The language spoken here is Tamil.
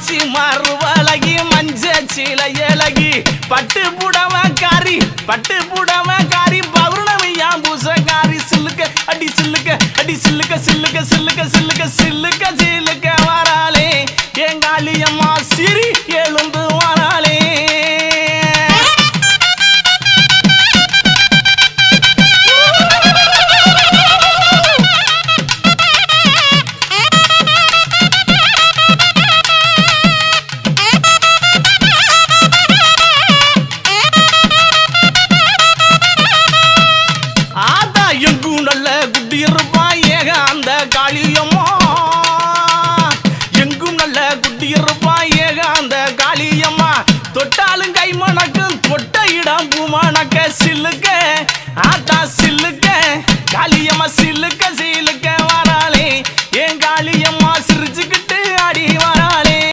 மாசி மறுவழகி மஞ்ச சீலையழகி பட்டு புடவக்காரி பௌர்ணமியா பூசக்காரி சில்லுக்க அடி சில்லுக்க அடி சில்லுக்க சில்லுக்க சில்லுக்க சில்லுக்க சில்லுக்க சில்லுக்க வராளே எங்காளியம்மா சிரி எழுந்து வராளே எங்கும் நல்ல குட்டியிருப்பா ஏக அந்த காளியம்மா எங்கும் நல்ல குட்டியிருப்பா ஏக அந்த காளியம்மா தொட்டாலும் கை மணக்கும் தொட்ட இடம் பூ மணக்க சில்லுக்க